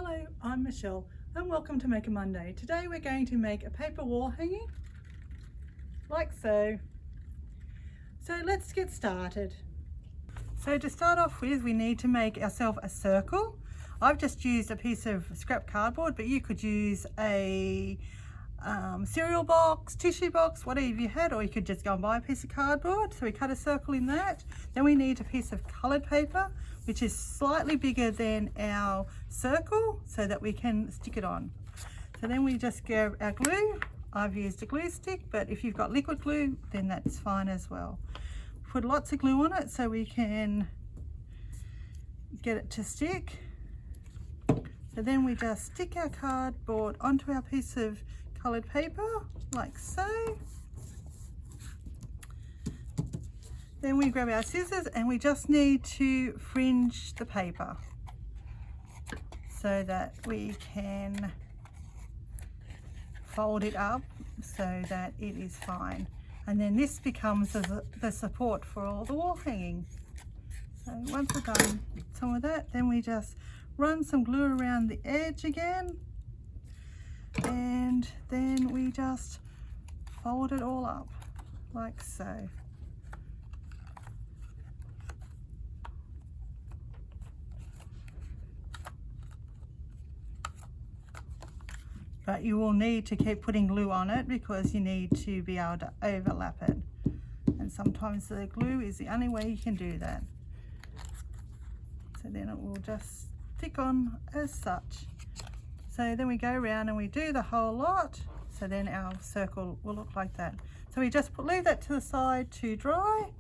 Hello, I'm Michelle and welcome to Make a Monday. Today we're going to make a paper wall hanging, like so. So let's get started. So to start off with, we need to make ourselves a circle. I've just used a piece of scrap cardboard, but you could use a cereal box, tissue box, whatever you had, or you could just go and buy a piece of cardboard. So we cut a circle in that. Then we need a piece of coloured paper, which is slightly bigger than our circle, so that we can stick it on. So then we just grab our glue. I've used a glue stick, but if you've got liquid glue, then that's fine as well. Put lots of glue on it so we can get it to stick. So then we just stick our cardboard onto our piece of coloured paper, like so. Then we grab our scissors and we just need to fringe the paper so that we can fold it up so that it is fine. And then this becomes the support for all the wall hanging. So once we've done some of that, then we just run some glue around the edge again, and then we just fold it all up like so. But you will need to keep putting glue on it because you need to be able to overlap it, and sometimes the glue is the only way you can do that. So then it will just stick on as such. So then we go around and we do the whole lot, so then our circle will look like that. So we just leave that to the side to dry,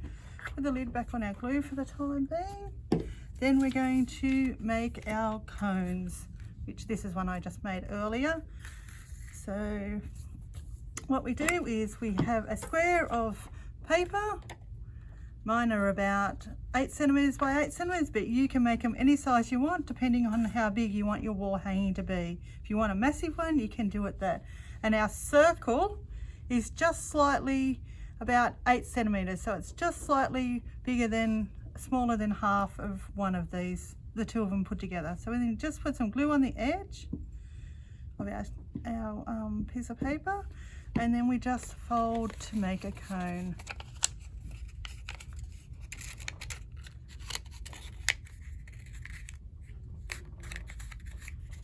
put the lid back on our glue for the time being. Then we're going to make our cones, which this is one I just made earlier. So what we do is we have a square of paper. Mine are about 8 centimeters by 8 centimeters, but you can make them any size you want depending on how big you want your wall hanging to be. If you want a massive one, you can do it that. And our circle is just slightly about 8 centimeters, so it's just slightly smaller than half of one of these, the two of them put together. So we then just put some glue on the edge of our piece of paper, and then we just fold to make a cone.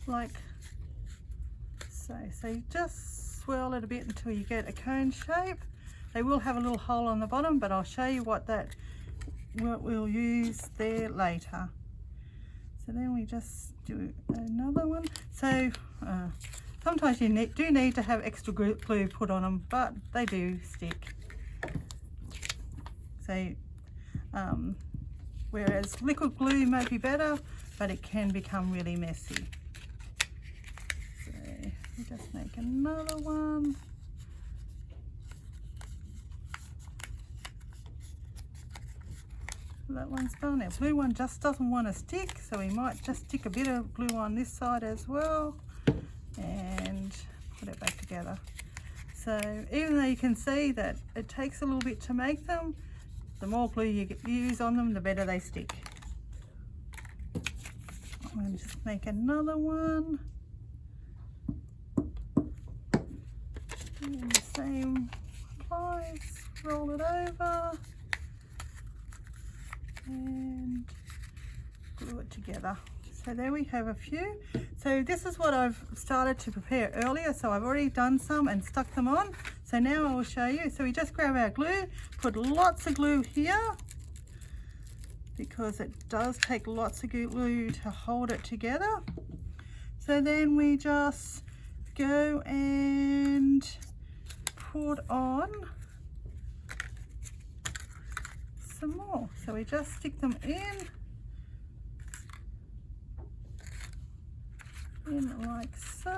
Like so. So you just swirl it a bit until you get a cone shape. They will have a little hole on the bottom, but I'll show you what we'll use there later. So then we just do another one. So sometimes you do need to have extra glue put on them, but they do stick. So whereas liquid glue may be better, but it can become really messy. So we just make another one. That one's done. Our blue one just doesn't want to stick, so we might just stick a bit of glue on this side as well and put it back together. So even though you can see that it takes a little bit to make them, the more glue you use on them, the better they stick. I'm going to just make another one. And the same applies, roll it over and glue it together. So there we have a few. So this is what I've started to prepare earlier. So I've already done some and stuck them on. So now I will show you. So we just grab our glue, put lots of glue here because it does take lots of glue to hold it together. So then we just go and put on some more. So we just stick them in like so.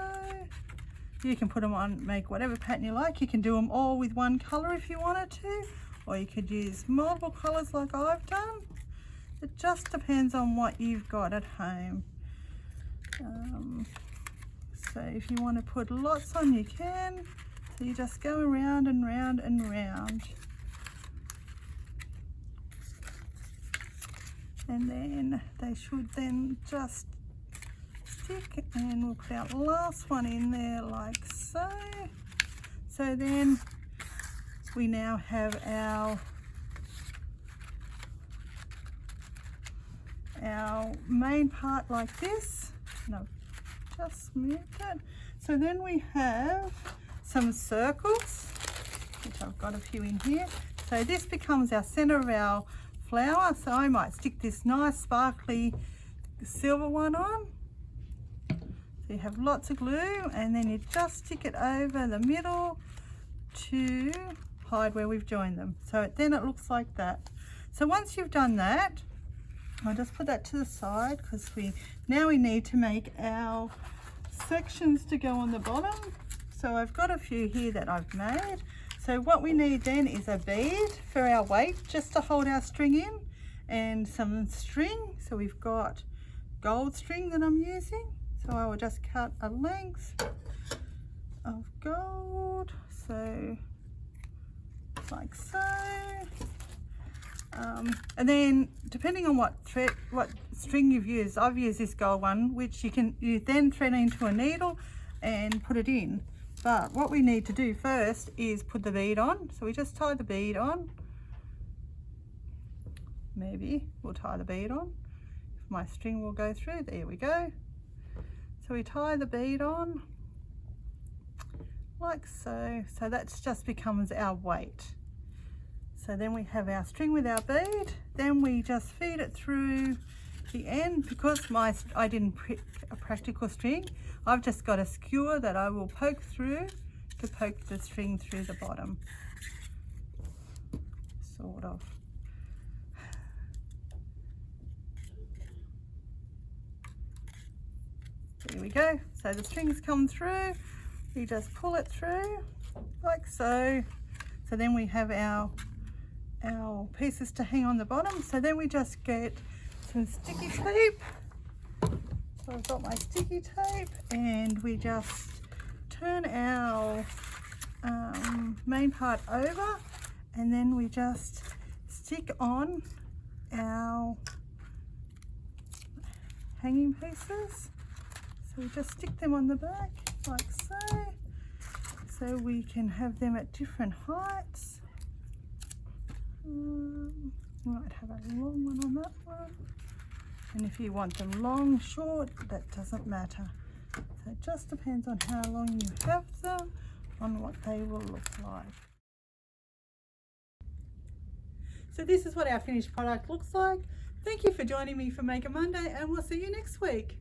You can put them on, make whatever pattern you like. You can do them all with one color if you wanted to, or you could use multiple colors like I've done. It just depends on what you've got at home. So if you want to put lots on, you can. So you just go around and round and round. And then they should then just stick, and we'll put our last one in there like so. So then we now have our main part like this, and I've just moved it. So then we have some circles, which I've got a few in here. So this becomes our center of our flower. So I might stick this nice sparkly silver one on. So you have lots of glue, and then you just stick it over the middle to hide where we've joined them. So then it looks like that. So once you've done that, I'll just put that to the side, because now we need to make our sections to go on the bottom. So I've got a few here that I've made. So what we need then is a bead for our weight, just to hold our string in, and some string. So we've got gold string that I'm using. So I will just cut a length of gold, so like so. And then depending on what string you've used, I've used this gold one, which you then thread into a needle and put it in. But what we need to do first is put the bead on. So we just tie the bead on. Maybe we'll tie the bead on. If my string will go through, there we go. So we tie the bead on like so. So that just becomes our weight. So then we have our string with our bead. Then we just feed it through the end. Because I didn't pick a practical string, I've just got a skewer that I will poke through to poke the string through the bottom, sort of. There we go. So the strings come through, we just pull it through like so. So then we have our pieces to hang on the bottom. So then we just get some sticky tape. So I've got my sticky tape, and we just turn our main part over, and then we just stick on our hanging pieces. So we just stick them on the back like so. So we can have them at different heights. Might have a long one on that one, and if you want them long, short, that doesn't matter. So it just depends on how long you have them, on what they will look like. So this is what our finished product looks like. Thank you for joining me for Make a Monday, and we'll see you next week.